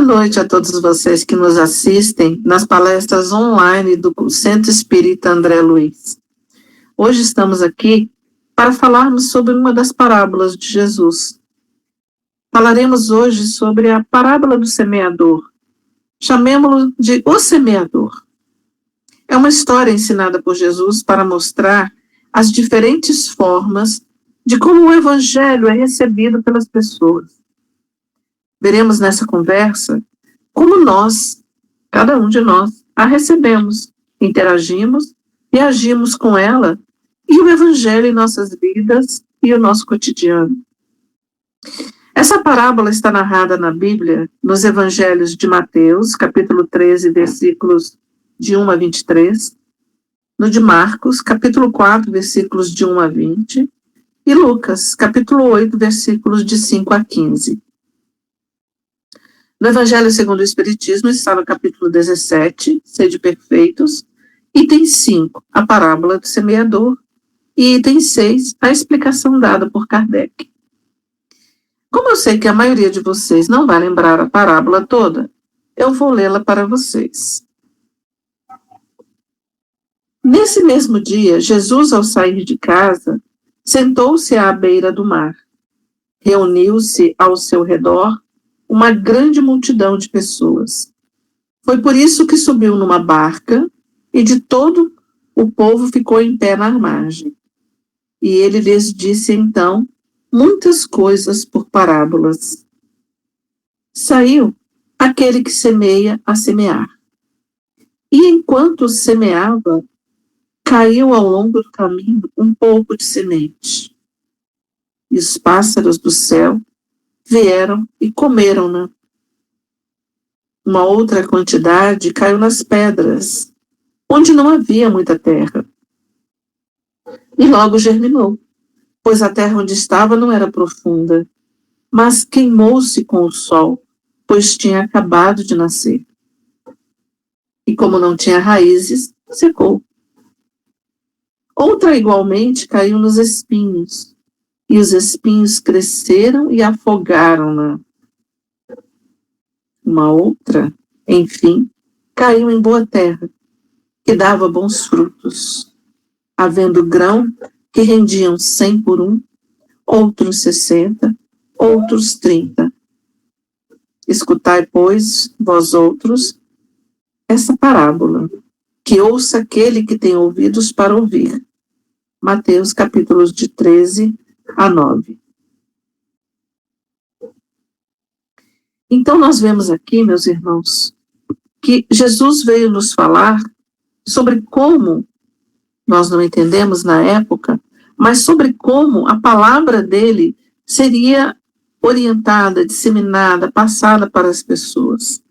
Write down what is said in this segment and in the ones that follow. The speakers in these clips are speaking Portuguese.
noite a todos vocês que nos assistem nas palestras online do Centro Espírita André Luiz. Hoje estamos aqui para falarmos sobre uma das parábolas de Jesus. Falaremos hoje sobre a parábola do semeador. Chamemo-lo de O Semeador. É uma história ensinada por Jesus para mostrar as diferentes formas de como o Evangelho é recebido pelas pessoas. Veremos nessa conversa como nós, cada um de nós, a recebemos, interagimos e agimos com ela e o Evangelho em nossas vidas e o nosso cotidiano. Essa parábola está narrada na Bíblia, nos Evangelhos de Mateus, capítulo 13, versículos de 1 a 23, no de Marcos, capítulo 4, versículos de 1 a 20, e Lucas, capítulo 8, versículos de 5 a 15. No Evangelho segundo o Espiritismo está no capítulo 17, Sede Perfeitos, item 5, a parábola do semeador, e item 6, a explicação dada por Kardec. Como eu sei que a maioria de vocês não vai lembrar a parábola toda, eu vou lê-la para vocês. Nesse mesmo dia, Jesus, ao sair de casa, sentou-se à beira do mar. Reuniu-se ao seu redor uma grande multidão de pessoas. Foi por isso que subiu numa barca e de todo o povo ficou em pé na margem. E ele lhes disse então muitas coisas por parábolas. Saiu aquele que semeia a semear. E enquanto semeava, caiu ao longo do caminho um pouco de semente. E os pássaros do céu vieram e comeram-na. Uma outra quantidade caiu nas pedras, onde não havia muita terra. E logo germinou, pois a terra onde estava não era profunda, mas queimou-se com o sol, pois tinha acabado de nascer. E como não tinha raízes, secou. Outra igualmente caiu nos espinhos, e os espinhos cresceram e afogaram-na. Uma outra, enfim, caiu em boa terra, que dava bons frutos, havendo grão que rendiam 100 por um, outros 60, outros 30. Escutai, pois, vós outros, essa parábola, que ouça aquele que tem ouvidos para ouvir. Mateus, capítulos de 13 a 9. Então nós vemos aqui, meus irmãos, que Jesus veio nos falar sobre como, nós não entendemos na época, mas sobre como a palavra dele seria orientada, disseminada, passada para as pessoas.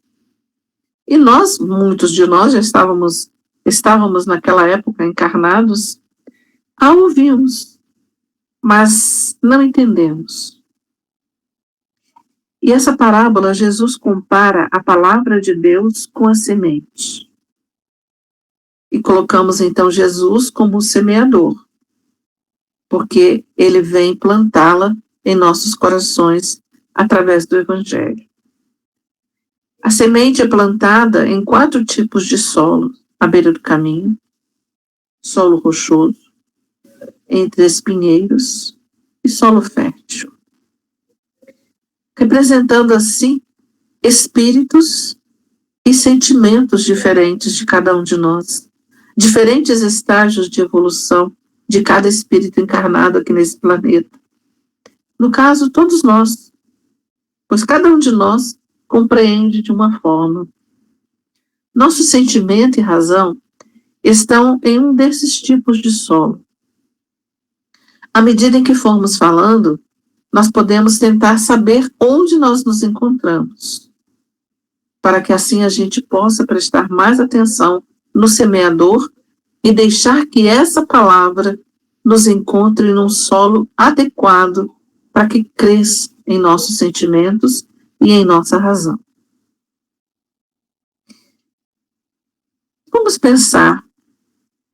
E nós, muitos de nós já estávamos naquela época encarnados, a ouvimos, mas não entendemos. E essa parábola, Jesus compara a palavra de Deus com a semente. E colocamos então Jesus como o semeador, porque ele vem plantá-la em nossos corações através do Evangelho. A semente é plantada em 4 tipos de solo: à beira do caminho, solo rochoso, entre espinheiros e solo fértil, representando assim espíritos e sentimentos diferentes de cada um de nós, diferentes estágios de evolução de cada espírito encarnado aqui nesse planeta. No caso, todos nós, pois cada um de nós compreende de uma forma. Nosso sentimento e razão estão em um desses tipos de solo. À medida em que formos falando, nós podemos tentar saber onde nós nos encontramos, para que assim a gente possa prestar mais atenção no semeador e deixar que essa palavra nos encontre num solo adequado para que cresça em nossos sentimentos e em nossa razão. Vamos pensar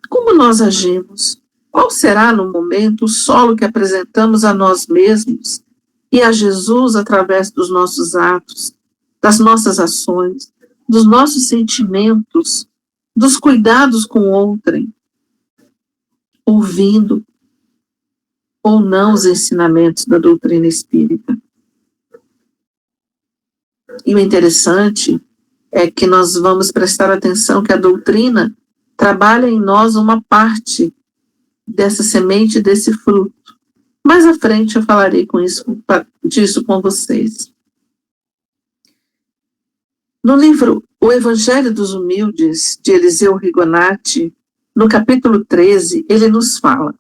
como nós agimos. Qual será, no momento, o solo que apresentamos a nós mesmos e a Jesus através dos nossos atos, das nossas ações, dos nossos sentimentos, dos cuidados com outrem, ouvindo ou não os ensinamentos da doutrina espírita. E o interessante é que nós vamos prestar atenção que a doutrina trabalha em nós uma parte dessa semente, desse fruto. Mais à frente eu falarei disso com vocês. No livro O Evangelho dos Humildes, de Eliseu Rigonati, no capítulo 13, ele nos fala,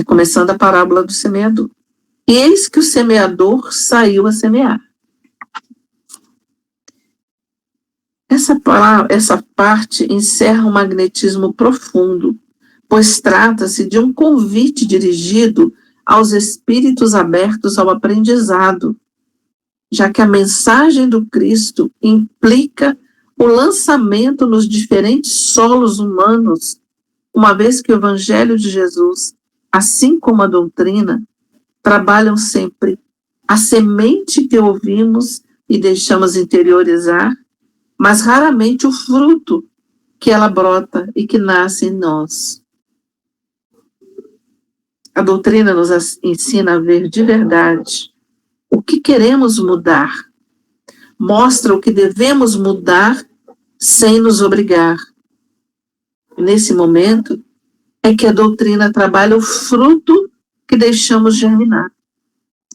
começando a parábola do semeador. E eis que o semeador saiu a semear. Essa parte encerra um magnetismo profundo, pois trata-se de um convite dirigido aos espíritos abertos ao aprendizado, já que a mensagem do Cristo implica o lançamento nos diferentes solos humanos, uma vez que o Evangelho de Jesus, assim como a doutrina, trabalham sempre a semente que ouvimos e deixamos interiorizar, mas raramente o fruto que ela brota e que nasce em nós. A doutrina nos ensina a ver de verdade o que queremos mudar, mostra o que devemos mudar sem nos obrigar. Nesse momento é que a doutrina trabalha o fruto que deixamos germinar,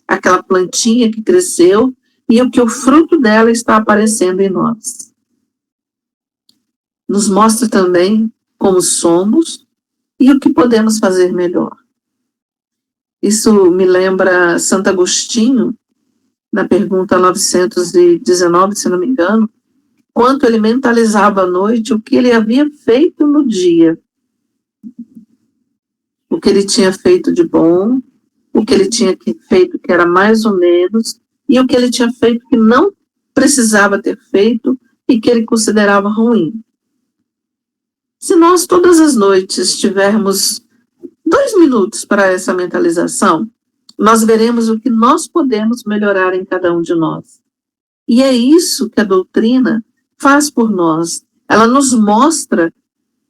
aquela plantinha que cresceu e o que o fruto dela está aparecendo em nós. Nos mostra também como somos e o que podemos fazer melhor. Isso me lembra Santo Agostinho, na pergunta 919, se não me engano, quanto ele mentalizava à noite o que ele havia feito no dia. O que ele tinha feito de bom, o que ele tinha feito que era mais ou menos, e o que ele tinha feito que não precisava ter feito e que ele considerava ruim. Se nós todas as noites tivermos 2 minutos para essa mentalização, nós veremos o que nós podemos melhorar em cada um de nós. E é isso que a doutrina faz por nós. Ela nos mostra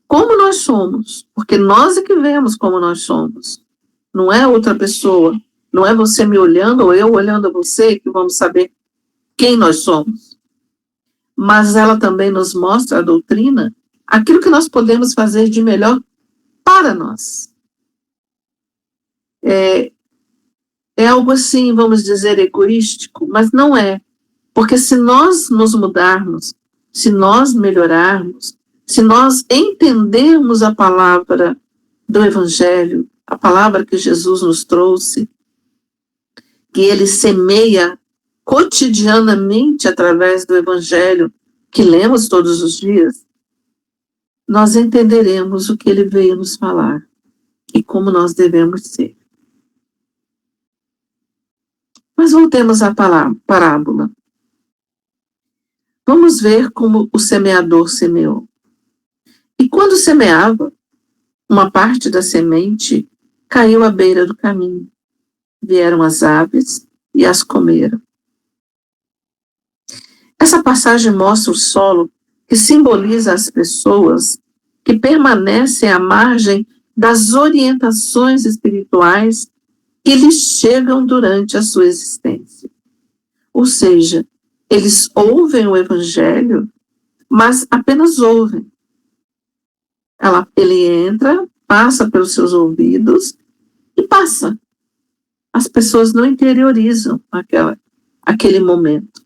como nós somos, porque nós é que vemos como nós somos. Não é outra pessoa, não é você me olhando ou eu olhando a você que vamos saber quem nós somos. Mas ela também nos mostra, a doutrina, aquilo que nós podemos fazer de melhor para nós. É algo assim, vamos dizer, egoístico, mas não é. Porque se nós nos mudarmos, se nós melhorarmos, se nós entendermos a palavra do Evangelho, a palavra que Jesus nos trouxe, que ele semeia cotidianamente através do Evangelho, que lemos todos os dias, nós entenderemos o que ele veio nos falar e como nós devemos ser. Mas voltemos à parábola. Vamos ver como o semeador semeou. E quando semeava, uma parte da semente caiu à beira do caminho. Vieram as aves e as comeram. Essa passagem mostra o solo que simboliza as pessoas que permanecem à margem das orientações espirituais que lhes chegam durante a sua existência. Ou seja, eles ouvem o Evangelho, mas apenas ouvem. Ele entra, passa pelos seus ouvidos e passa. As pessoas não interiorizam aquele momento.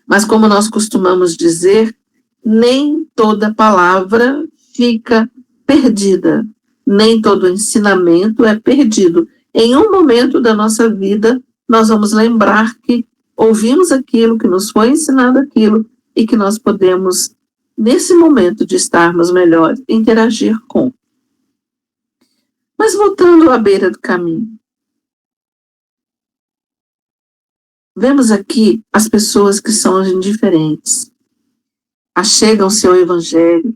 Mas como nós costumamos dizer, nem toda palavra fica perdida. Nem todo ensinamento é perdido. Em um momento da nossa vida, nós vamos lembrar que ouvimos aquilo, que nos foi ensinado aquilo, e que nós podemos, nesse momento de estarmos melhores, interagir com. Mas voltando à beira do caminho. Vemos aqui as pessoas que são indiferentes. Achegam-se ao Evangelho,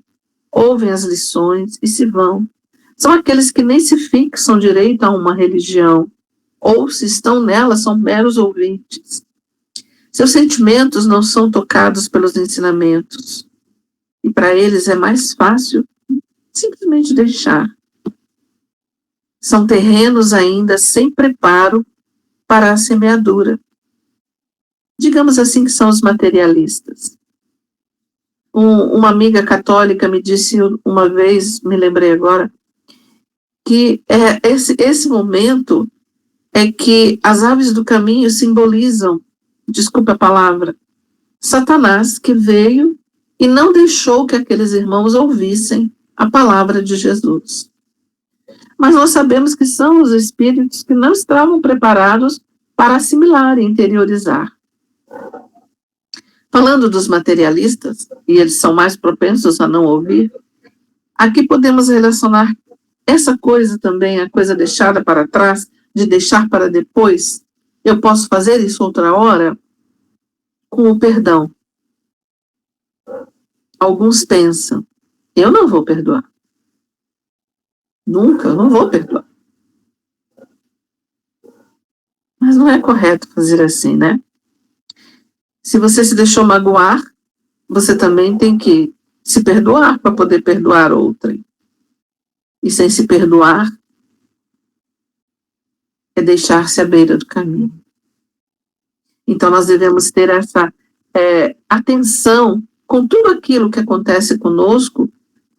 ouvem as lições e se vão. São aqueles que nem se fixam direito a uma religião, ou se estão nela, são meros ouvintes. Seus sentimentos não são tocados pelos ensinamentos. E para eles é mais fácil simplesmente deixar. São terrenos ainda sem preparo para a semeadura. Digamos assim que são os materialistas. Uma amiga católica me disse uma vez, me lembrei agora, que esse momento é que as aves do caminho simbolizam, desculpa a palavra, Satanás, que veio e não deixou que aqueles irmãos ouvissem a palavra de Jesus. Mas nós sabemos que são os espíritos que não estavam preparados para assimilar e interiorizar. Falando dos materialistas, e eles são mais propensos a não ouvir, aqui podemos relacionar essa coisa também, a coisa deixada para trás, de deixar para depois. Eu posso fazer isso outra hora, com o perdão. Alguns pensam, eu não vou perdoar. Nunca, eu não vou perdoar. Mas não é correto fazer assim, né? Se você se deixou magoar, você também tem que se perdoar para poder perdoar outrem. E sem se perdoar, é deixar-se à beira do caminho. Então nós devemos ter essa atenção com tudo aquilo que acontece conosco,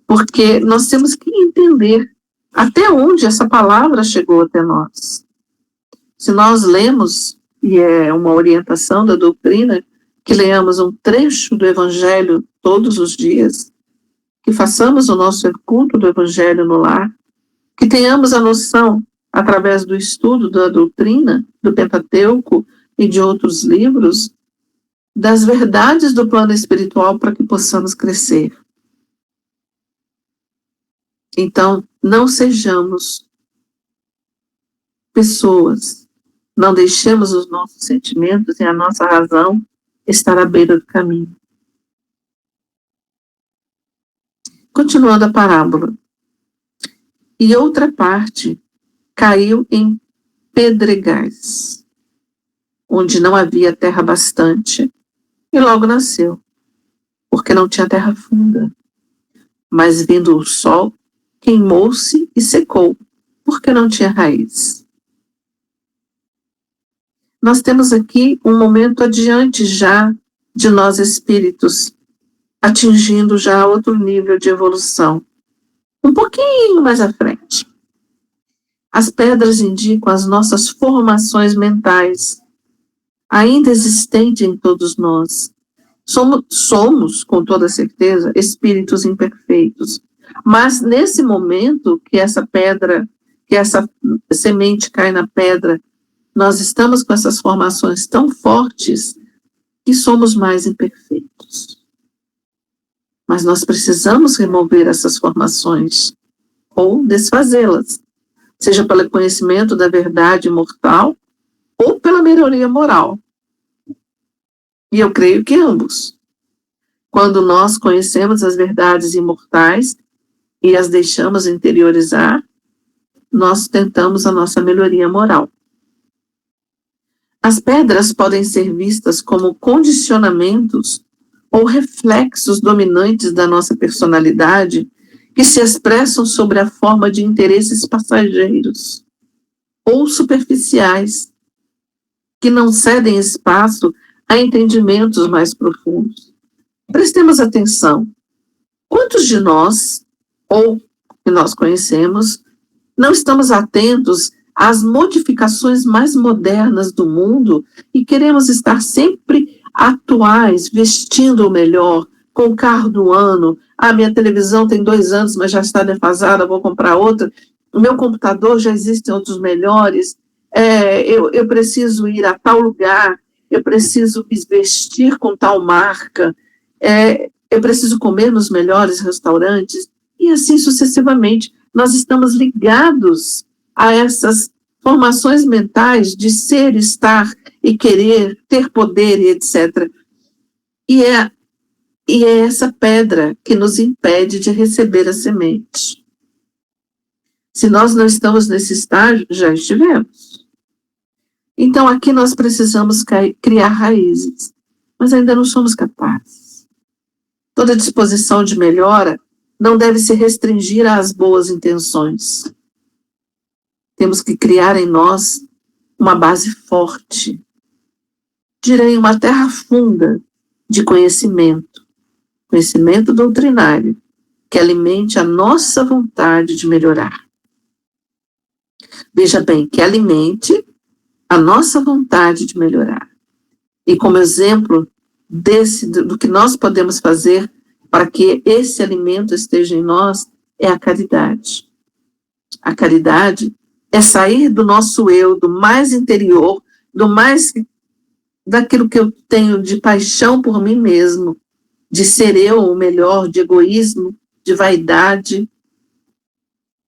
porque nós temos que entender até onde essa palavra chegou até nós. Se nós lemos, e é uma orientação da doutrina, que leamos um trecho do Evangelho todos os dias, que façamos o nosso culto do Evangelho no lar, que tenhamos a noção, através do estudo da doutrina, do Pentateuco e de outros livros, das verdades do plano espiritual para que possamos crescer. Então, não sejamos pessoas, não deixemos os nossos sentimentos e a nossa razão estar à beira do caminho. Continuando a parábola. E outra parte caiu em pedregais, onde não havia terra bastante, e logo nasceu, porque não tinha terra funda. Mas vindo o sol, queimou-se e secou, porque não tinha raiz. Nós temos aqui um momento adiante já de nós espíritos, atingindo já outro nível de evolução, um pouquinho mais à frente. As pedras indicam as nossas formações mentais, ainda existentes em todos nós. Somos, com toda certeza, espíritos imperfeitos, mas nesse momento que essa pedra, que essa semente cai na pedra, nós estamos com essas formações tão fortes que somos mais imperfeitos. Mas nós precisamos remover essas formações ou desfazê-las, seja pelo conhecimento da verdade imortal ou pela melhoria moral. E eu creio que ambos. Quando nós conhecemos as verdades imortais e as deixamos interiorizar, nós tentamos a nossa melhoria moral. As pedras podem ser vistas como condicionamentos ou reflexos dominantes da nossa personalidade que se expressam sobre a forma de interesses passageiros ou superficiais, que não cedem espaço a entendimentos mais profundos. Prestemos atenção. Quantos de nós, ou que nós conhecemos, não estamos atentos às modificações mais modernas do mundo e queremos estar sempre atuais, vestindo o melhor, com o carro do ano? Minha televisão tem 2 anos, mas já está defasada, vou comprar outra. O meu computador, já existem outros melhores. Eu preciso ir a tal lugar, eu preciso me vestir com tal marca, eu preciso comer nos melhores restaurantes, e assim sucessivamente. Nós estamos ligados a essas formações mentais de ser, estar e querer, ter poder e etc. E é essa pedra que nos impede de receber a semente. Se nós não estamos nesse estágio, já estivemos. Então, aqui nós precisamos criar raízes, mas ainda não somos capazes. Toda disposição de melhora não deve se restringir às boas intenções. Temos que criar em nós uma base forte, direi uma terra funda de conhecimento doutrinário, que alimente a nossa vontade de melhorar. Veja bem, que alimente a nossa vontade de melhorar. E como exemplo do que nós podemos fazer para que esse alimento esteja em nós, é a caridade. A caridade é sair do nosso eu, do mais interior, daquilo que eu tenho de paixão por mim mesmo, de ser eu o melhor, de egoísmo, de vaidade,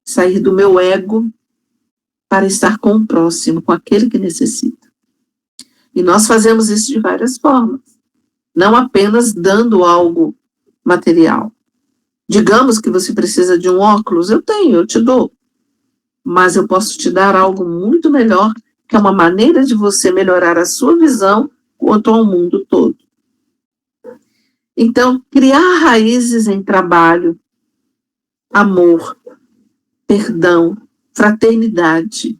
sair do meu ego para estar com o próximo, com aquele que necessita. E nós fazemos isso de várias formas, não apenas dando algo material. Digamos que você precisa de um óculos, eu te dou. Mas eu posso te dar algo muito melhor, que é uma maneira de você melhorar a sua visão quanto ao mundo todo. Então, criar raízes em trabalho, amor, perdão, fraternidade,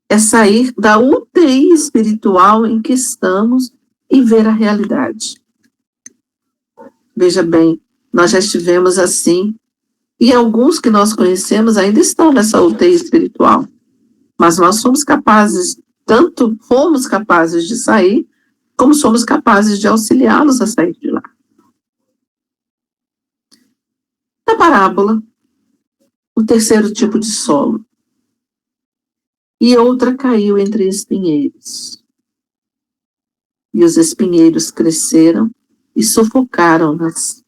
é sair da UTI espiritual em que estamos e ver a realidade. Veja bem, nós já estivemos assim, e alguns que nós conhecemos ainda estão nessa UTI espiritual, mas nós somos capazes, tanto fomos capazes de sair, como somos capazes de auxiliá-los a sair de lá. Na parábola, o terceiro tipo de solo. E outra caiu entre espinheiros. E os espinheiros cresceram e sufocaram-nas.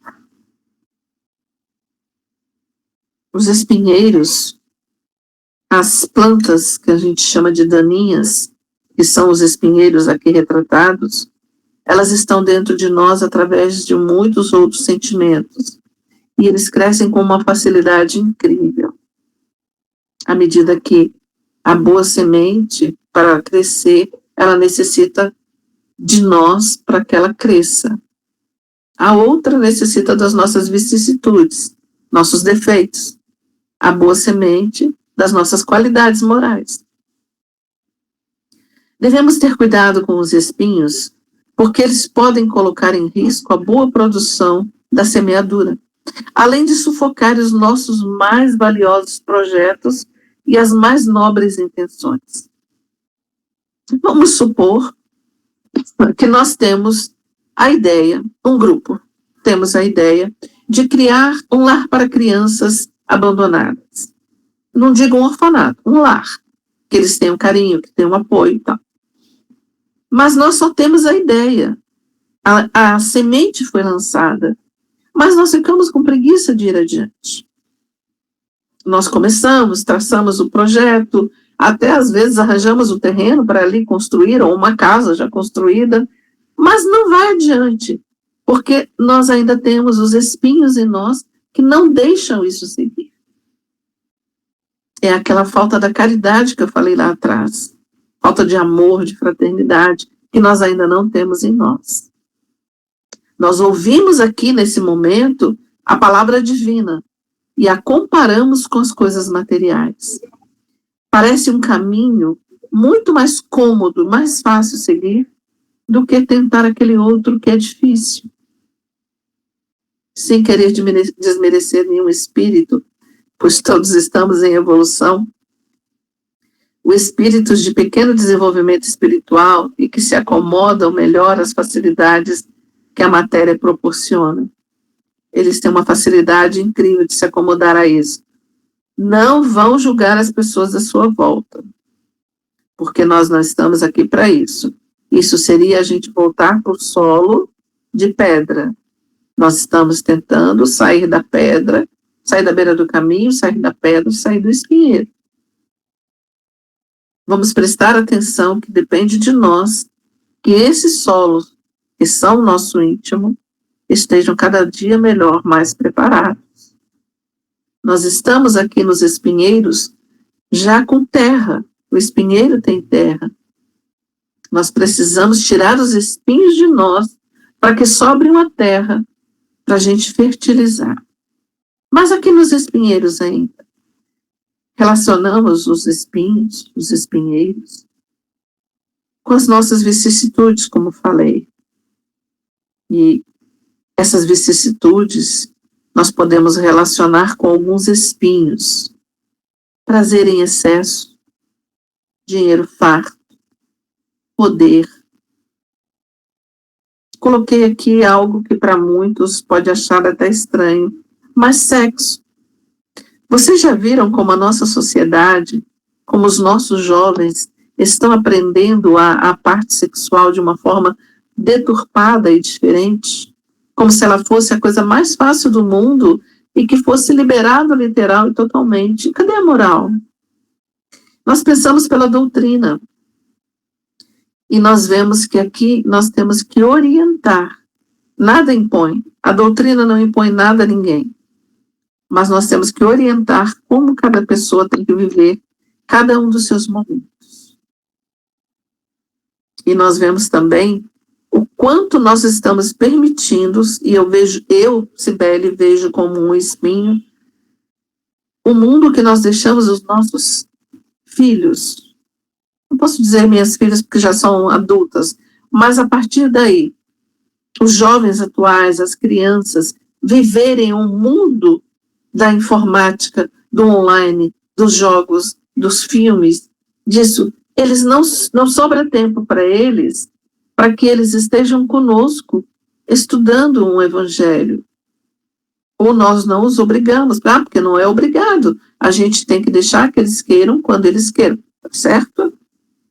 Os espinheiros, as plantas que a gente chama de daninhas, que são os espinheiros aqui retratados, elas estão dentro de nós através de muitos outros sentimentos. E eles crescem com uma facilidade incrível. À medida que a boa semente, para crescer, ela necessita de nós para que ela cresça. A outra necessita das nossas vicissitudes, nossos defeitos. A boa semente das nossas qualidades morais. Devemos ter cuidado com os espinhos, porque eles podem colocar em risco a boa produção da semeadura, além de sufocar os nossos mais valiosos projetos e as mais nobres intenções. Vamos supor que nós temos a ideia, um grupo, temos a ideia de criar um lar para crianças abandonadas. Não digo um orfanato, um lar, que eles tenham carinho, que tenham apoio e tal. Mas nós só temos a ideia. A semente foi lançada, mas nós ficamos com preguiça de ir adiante. Nós começamos, traçamos o projeto, até às vezes arranjamos o terreno para ali construir, ou uma casa já construída, mas não vai adiante, porque nós ainda temos os espinhos em nós que não deixam isso seguir. É aquela falta da caridade que eu falei lá atrás, falta de amor, de fraternidade, que nós ainda não temos em nós. Nós ouvimos aqui, nesse momento, a palavra divina e a comparamos com as coisas materiais. Parece um caminho muito mais cômodo, mais fácil seguir, do que tentar aquele outro que é difícil. Sem querer desmerecer nenhum espírito, pois todos estamos em evolução, os espíritos de pequeno desenvolvimento espiritual e que se acomodam melhor às facilidades que a matéria proporciona. Eles têm uma facilidade incrível de se acomodar a isso. Não vão julgar as pessoas à sua volta, porque nós não estamos aqui para isso. Isso seria a gente voltar para o solo de pedra. Nós estamos tentando sair da pedra, sair da beira do caminho, sair da pedra, sair do espinheiro. Vamos prestar atenção que depende de nós, que esses solos, que são o nosso íntimo, estejam cada dia melhor, mais preparados. Nós estamos aqui nos espinheiros já com terra. O espinheiro tem terra. Nós precisamos tirar os espinhos de nós para que sobre uma terra para a gente fertilizar. Mas aqui nos espinheiros ainda, relacionamos os espinhos, os espinheiros, com as nossas vicissitudes, como falei. E essas vicissitudes nós podemos relacionar com alguns espinhos. Prazer em excesso, dinheiro farto, poder. Coloquei aqui algo que para muitos pode achar até estranho, mas sexo. Vocês já viram como a nossa sociedade, como os nossos jovens estão aprendendo a parte sexual de uma forma deturpada e diferente? Como se ela fosse a coisa mais fácil do mundo e que fosse liberada literal e totalmente. Cadê a moral? Nós pensamos pela doutrina. E nós vemos que aqui nós temos que orientar. Nada impõe. A doutrina não impõe nada a ninguém. Mas nós temos que orientar como cada pessoa tem que viver cada um dos seus momentos. E nós vemos também o quanto nós estamos permitindo, e eu, Cibele, vejo como um espinho, o mundo que nós deixamos os nossos filhos. Não posso dizer minhas filhas porque já são adultas, mas a partir daí, os jovens atuais, as crianças, viverem um mundo da informática, do online, dos jogos, dos filmes, disso, eles não sobra tempo para eles, para que eles estejam conosco, estudando um evangelho. Ou nós não os obrigamos, porque não é obrigado, a gente tem que deixar que eles queiram quando eles queiram, certo?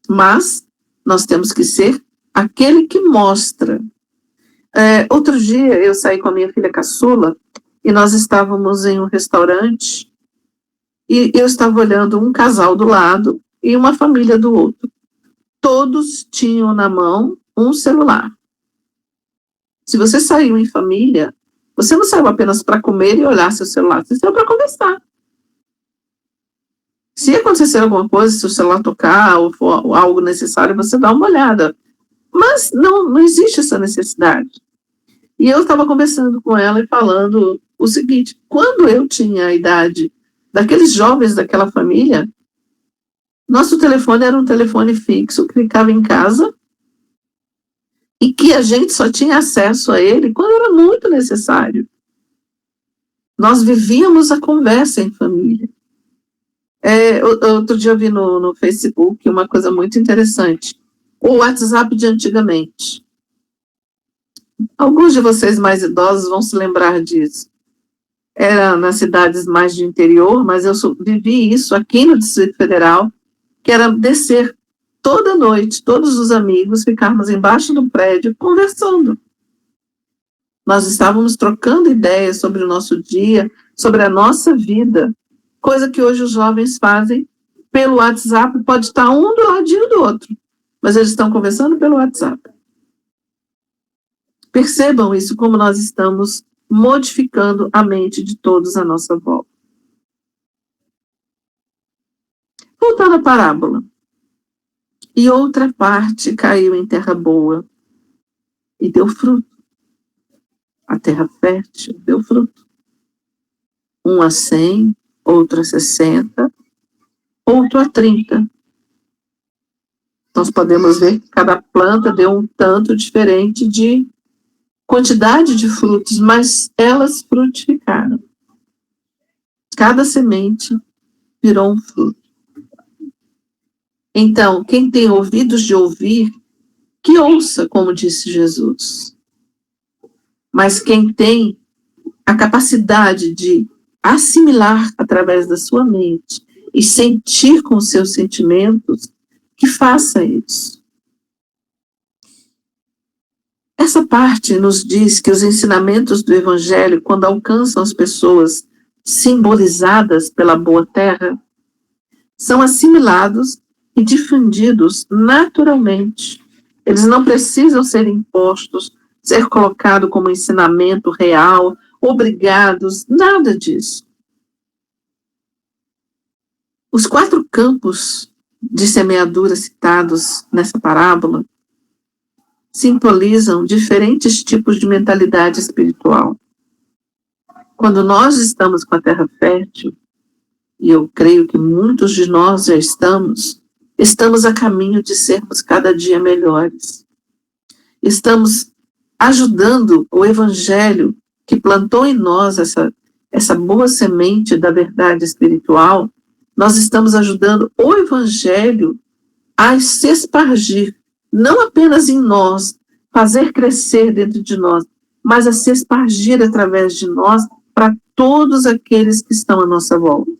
Mas nós temos que ser aquele que mostra. Outro dia eu saí com a minha filha caçula e nós estávamos em um restaurante e eu estava olhando um casal do lado e uma família do outro. Todos tinham na mão um celular. Se você saiu em família, você não saiu apenas para comer e olhar seu celular, você saiu para conversar. Se acontecer alguma coisa, se o celular tocar ou for algo necessário, você dá uma olhada. Mas não existe essa necessidade. E eu estava conversando com ela e falando o seguinte: quando eu tinha a idade daqueles jovens daquela família, nosso telefone era um telefone fixo que ficava em casa e que a gente só tinha acesso a ele quando era muito necessário. Nós vivíamos a conversa em família. Outro dia eu vi no Facebook uma coisa muito interessante. O WhatsApp de antigamente. Alguns de vocês mais idosos vão se lembrar disso. Era nas cidades mais de interior, mas eu vivi isso aqui no Distrito Federal, que era descer toda noite, todos os amigos, ficarmos embaixo do prédio conversando. Nós estávamos trocando ideias sobre o nosso dia, sobre a nossa vida, coisa que hoje os jovens fazem pelo WhatsApp, pode estar um do ladinho do outro, mas eles estão conversando pelo WhatsApp. Percebam isso, como nós estamos modificando a mente de todos à nossa volta. Voltando à parábola. E outra parte caiu em terra boa e deu fruto. A terra fértil deu fruto. Um a 100, outro a 60, outro a 30. Nós podemos ver que cada planta deu um tanto diferente de quantidade de frutos, mas elas frutificaram. Cada semente virou um fruto. Então, quem tem ouvidos de ouvir, que ouça, como disse Jesus. Mas quem tem a capacidade de assimilar através da sua mente e sentir com os seus sentimentos, que faça isso. Essa parte nos diz que os ensinamentos do Evangelho, quando alcançam as pessoas simbolizadas pela boa terra, são assimilados e difundidos naturalmente. Eles não precisam ser impostos, ser colocados como ensinamento real, obrigados, nada disso. Os 4 campos de semeadura citados nessa parábola simbolizam diferentes tipos de mentalidade espiritual. Quando nós estamos com a terra fértil, e eu creio que muitos de nós já estamos a caminho de sermos cada dia melhores. Estamos ajudando o Evangelho que plantou em nós essa boa semente da verdade espiritual. Nós estamos ajudando o Evangelho a se espargir, não apenas em nós, fazer crescer dentro de nós, mas a se espargir através de nós para todos aqueles que estão à nossa volta.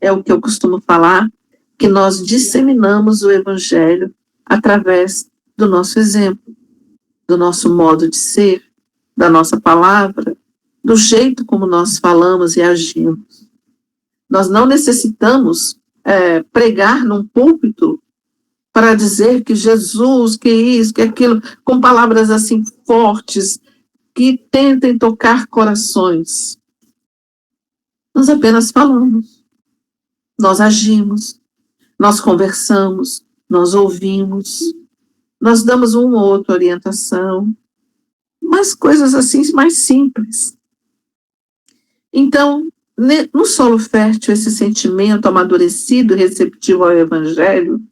É o que eu costumo falar, que nós disseminamos o Evangelho através do nosso exemplo, do nosso modo de ser, da nossa palavra, do jeito como nós falamos e agimos. Nós não necessitamos pregar num púlpito para dizer que Jesus, que isso, que aquilo, com palavras assim fortes, que tentem tocar corações. Nós apenas falamos, nós agimos, nós conversamos, nós ouvimos, nós damos uma ou outra orientação, mas coisas assim mais simples. Então, no solo fértil, esse sentimento amadurecido, receptivo ao Evangelho,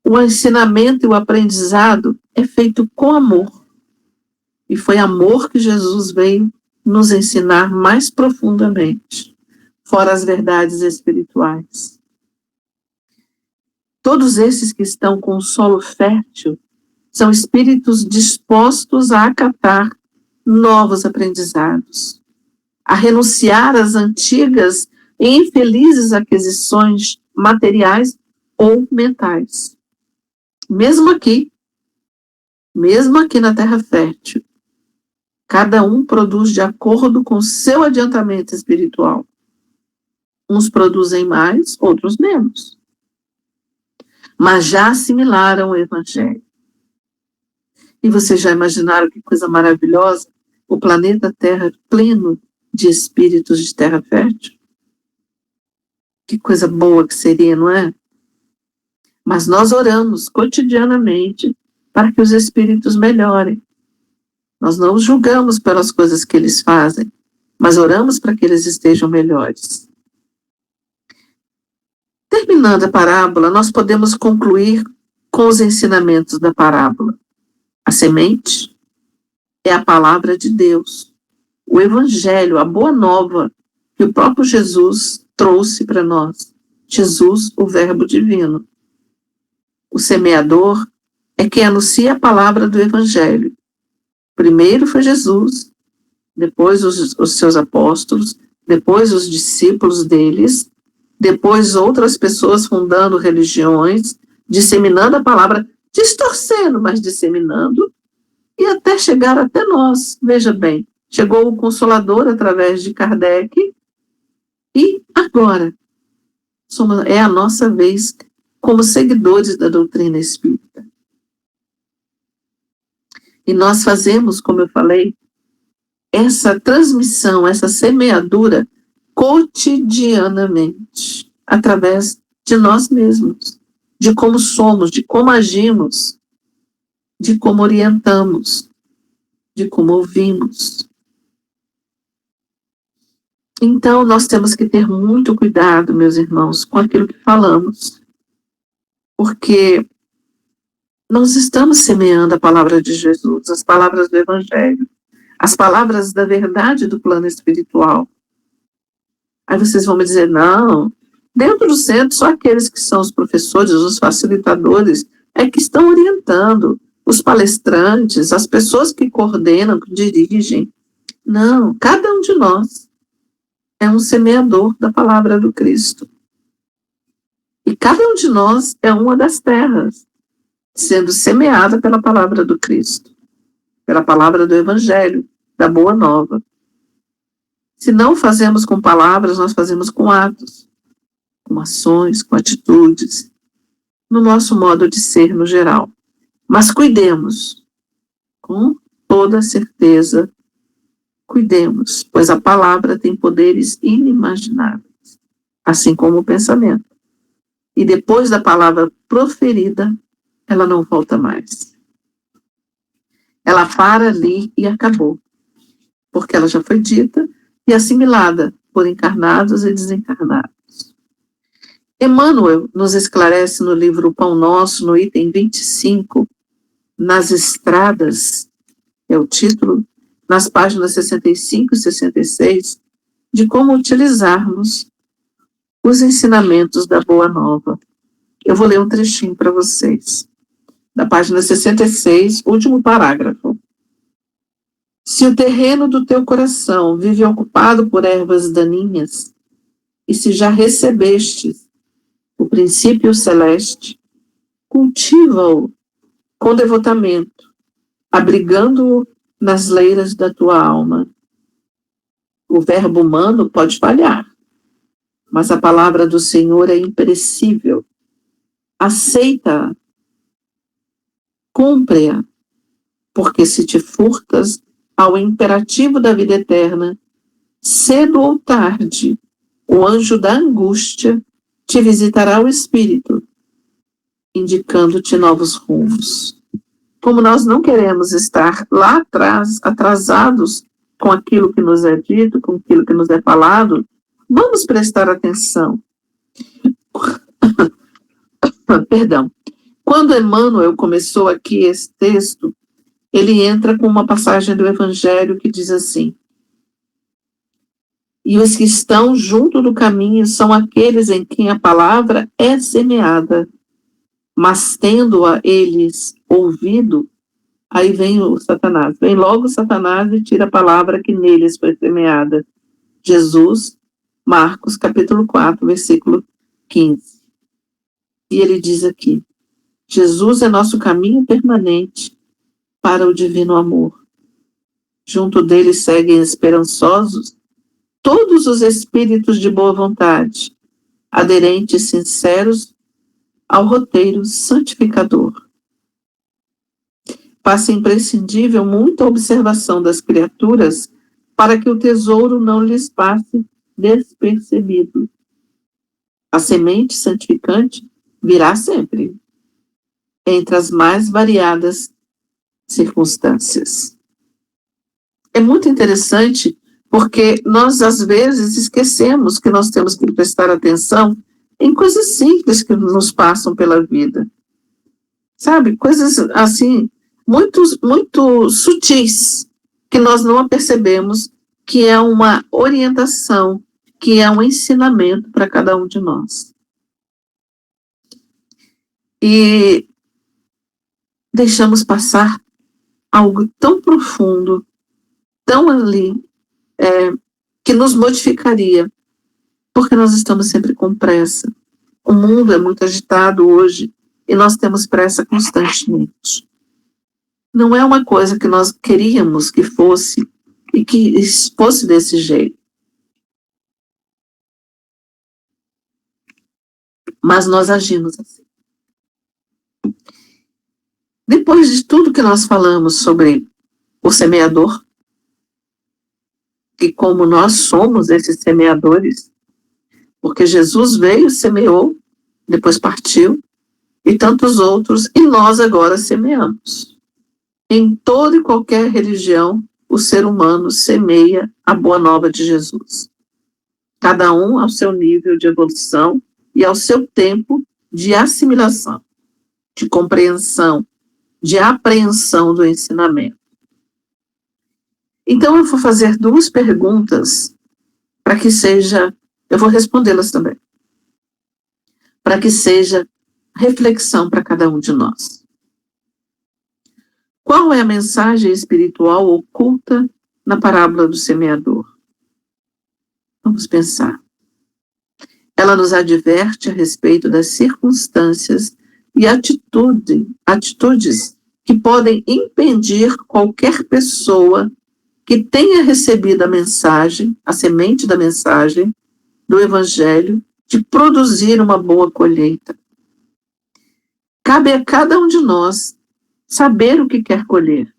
o ensinamento e o aprendizado é feito com amor. E foi amor que Jesus veio nos ensinar mais profundamente, fora as verdades espirituais. Todos esses que estão com o solo fértil são espíritos dispostos a acatar novos aprendizados, a renunciar às antigas e infelizes aquisições materiais ou mentais. Mesmo aqui na terra fértil, cada um produz de acordo com seu adiantamento espiritual. Uns produzem mais, outros menos. Mas já assimilaram o Evangelho. E vocês já imaginaram que coisa maravilhosa? O planeta Terra pleno de espíritos de terra fértil? Que coisa boa que seria, não é? Mas nós oramos cotidianamente para que os espíritos melhorem. Nós não os julgamos pelas coisas que eles fazem, mas oramos para que eles estejam melhores. Terminando a parábola, nós podemos concluir com os ensinamentos da parábola. A semente é a palavra de Deus, o Evangelho, a boa nova que o próprio Jesus trouxe para nós. Jesus, o Verbo divino. O semeador é quem anuncia a palavra do Evangelho. Primeiro foi Jesus, depois os seus apóstolos, depois os discípulos deles, depois outras pessoas fundando religiões, disseminando a palavra, distorcendo, mas disseminando, e até chegar até nós. Veja bem, chegou o Consolador através de Kardec, e agora é a nossa vez como seguidores da doutrina espírita. E nós fazemos, como eu falei, essa transmissão, essa semeadura cotidianamente, através de nós mesmos, de como somos, de como agimos, de como orientamos, de como ouvimos. Então, nós temos que ter muito cuidado, meus irmãos, com aquilo que falamos, porque nós estamos semeando a palavra de Jesus, as palavras do Evangelho, as palavras da verdade do plano espiritual. Aí vocês vão me dizer, não, dentro do centro, só aqueles que são os professores, os facilitadores, é que estão orientando, os palestrantes, as pessoas que coordenam, que dirigem. Não, cada um de nós é um semeador da palavra do Cristo. E cada um de nós é uma das terras, sendo semeada pela palavra do Cristo, pela palavra do Evangelho, da Boa Nova. Se não fazemos com palavras, nós fazemos com atos, com ações, com atitudes, no nosso modo de ser no geral. Mas cuidemos, com toda certeza, cuidemos, pois a palavra tem poderes inimagináveis, assim como o pensamento. e depois da palavra proferida, ela não volta mais. Ela para ali e acabou, porque ela já foi dita e assimilada por encarnados e desencarnados. Emmanuel nos esclarece no livro Pão Nosso, no item 25, nas estradas, é o título, nas páginas 65 e 66, de como utilizarmos os ensinamentos da Boa Nova. Eu vou ler um trechinho para vocês. Da página 66, último parágrafo. Se o terreno do teu coração vive ocupado por ervas daninhas, e se já recebestes o princípio celeste, cultiva-o com devotamento, abrigando-o nas leiras da tua alma. O verbo humano pode falhar, mas a palavra do Senhor é imperecível. Aceita-a, cumpre-a, porque se te furtas ao imperativo da vida eterna, cedo ou tarde, o anjo da angústia te visitará o espírito, indicando-te novos rumos. Como nós não queremos estar lá atrás, atrasados com aquilo que nos é dito, com aquilo que nos é falado, vamos prestar atenção. Perdão. Quando Emmanuel começou aqui esse texto, ele entra com uma passagem do Evangelho que diz assim: e os que estão junto do caminho são aqueles em quem a palavra é semeada, mas tendo-a eles ouvido, aí vem o Satanás. Vem logo o Satanás e tira a palavra que neles foi semeada. Jesus, Marcos, capítulo 4, versículo 15. E ele diz aqui: Jesus é nosso caminho permanente para o divino amor. Junto dele seguem esperançosos todos os espíritos de boa vontade, aderentes sinceros ao roteiro santificador. Passa imprescindível muita observação das criaturas para que o tesouro não lhes passe despercebido. A semente santificante virá sempre, entre as mais variadas circunstâncias. É muito interessante porque nós, às vezes, esquecemos que nós temos que prestar atenção em coisas simples que nos passam pela vida. Sabe? Coisas, assim, muito sutis, que nós não percebemos, que é uma orientação, que é um ensinamento para cada um de nós. E deixamos passar algo tão profundo, tão ali, que nos modificaria, porque nós estamos sempre com pressa. O mundo é muito agitado hoje e nós temos pressa constantemente. Não é uma coisa que nós queríamos que fosse e que fosse desse jeito. Mas nós agimos assim. Depois de tudo que nós falamos sobre o semeador, e como nós somos esses semeadores, porque Jesus veio, semeou, depois partiu, e tantos outros, e nós agora semeamos. Em toda e qualquer religião, o ser humano semeia a boa nova de Jesus. Cada um ao seu nível de evolução e ao seu tempo de assimilação, de compreensão, de apreensão do ensinamento. Então, eu vou fazer duas perguntas para que seja, eu vou respondê-las também, para que seja reflexão para cada um de nós. Qual é a mensagem espiritual oculta na parábola do semeador? Vamos pensar. Ela nos adverte a respeito das circunstâncias e atitudes que podem impedir qualquer pessoa que tenha recebido a mensagem, a semente da mensagem do Evangelho, de produzir uma boa colheita. Cabe a cada um de nós saber o que quer colher,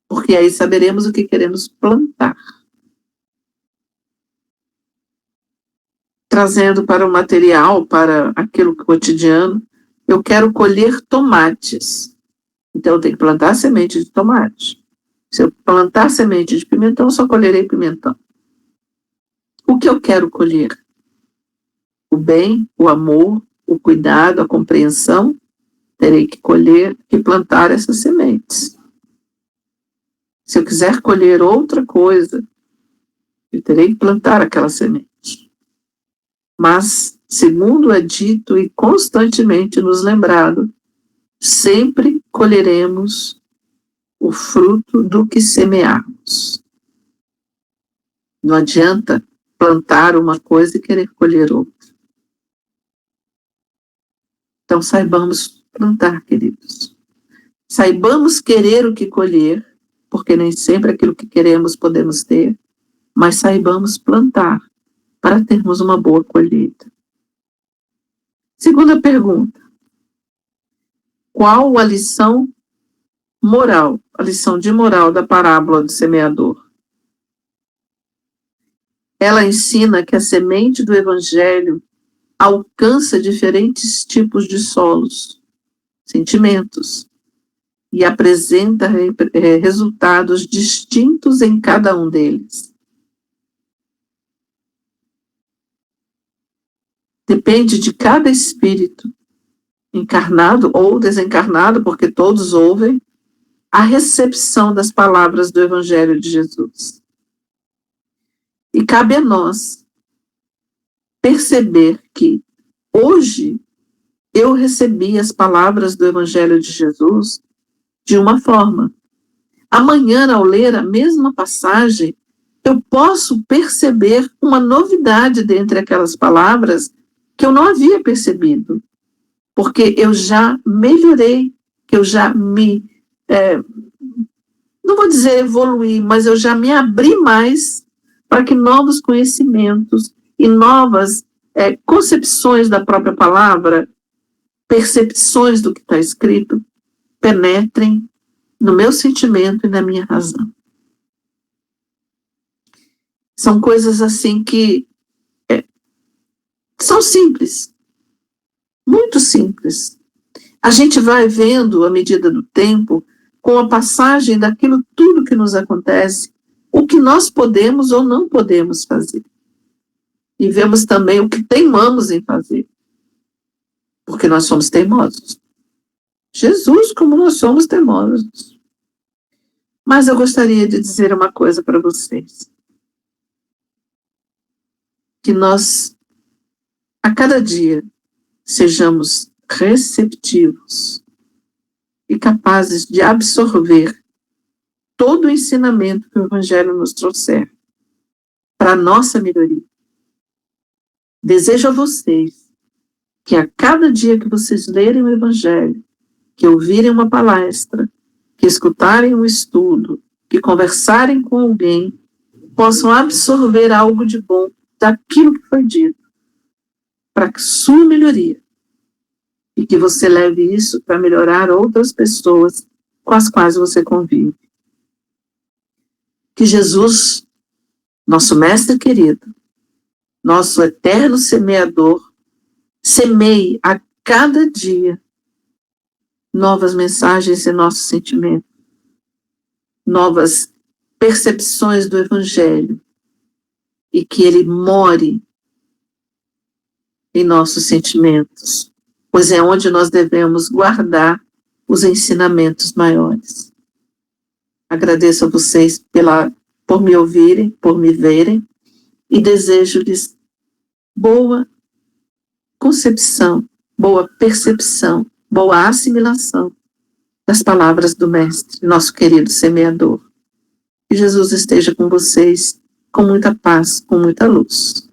porque aí saberemos o que queremos plantar. trazendo para o material, para aquilo cotidiano, eu quero colher tomates. Então, eu tenho que plantar semente de tomate. Se eu plantar semente de pimentão, eu só colherei pimentão. O que eu quero colher? O bem, o amor, o cuidado, a compreensão. Terei que colher e plantar essas sementes. Se eu quiser colher outra coisa, eu terei que plantar aquela semente. Mas, segundo é dito e constantemente nos lembrado, sempre colheremos o fruto do que semearmos. Não adianta plantar uma coisa e querer colher outra. Então, saibamos plantar, queridos. Saibamos querer o que colher, porque nem sempre aquilo que queremos podemos ter, mas saibamos plantar para termos uma boa colheita. Segunda pergunta. Qual a lição moral, a lição de moral da parábola do semeador? Ela ensina que a semente do evangelho alcança diferentes tipos de solos, sentimentos, e apresenta resultados distintos em cada um deles. Depende de cada espírito, encarnado ou desencarnado, porque todos ouvem, a recepção das palavras do Evangelho de Jesus. E cabe a nós perceber que hoje eu recebi as palavras do Evangelho de Jesus de uma forma. Amanhã, ao ler a mesma passagem, eu posso perceber uma novidade dentre aquelas palavras que eu não havia percebido, porque eu já melhorei, que eu já não vou dizer evoluí, mas eu já me abri mais para que novos conhecimentos e novas concepções da própria palavra, percepções do que está escrito, penetrem no meu sentimento e na minha razão. São coisas assim que são simples, muito simples. A gente vai vendo, à medida do tempo, com a passagem daquilo tudo que nos acontece, o que nós podemos ou não podemos fazer. E vemos também o que teimamos em fazer, porque nós somos teimosos. Jesus, como nós somos teimosos. Mas eu gostaria de dizer uma coisa para vocês. Que nós, a cada dia, sejamos receptivos e capazes de absorver todo o ensinamento que o Evangelho nos trouxer para a nossa melhoria. Desejo a vocês que a cada dia que vocês lerem o Evangelho, que ouvirem uma palestra, que escutarem um estudo, que conversarem com alguém, possam absorver algo de bom daquilo que foi dito, para a sua melhoria, e que você leve isso para melhorar outras pessoas com as quais você convive. Que Jesus, nosso mestre querido, nosso eterno semeador, semeie a cada dia novas mensagens em nosso sentimento, novas percepções do Evangelho, e que ele more em nossos sentimentos, pois é onde nós devemos guardar os ensinamentos maiores. Agradeço a vocês por me ouvirem, por me verem, e desejo-lhes boa concepção, boa percepção, boa assimilação das palavras do Mestre, nosso querido semeador. Que Jesus esteja com vocês, com muita paz, com muita luz.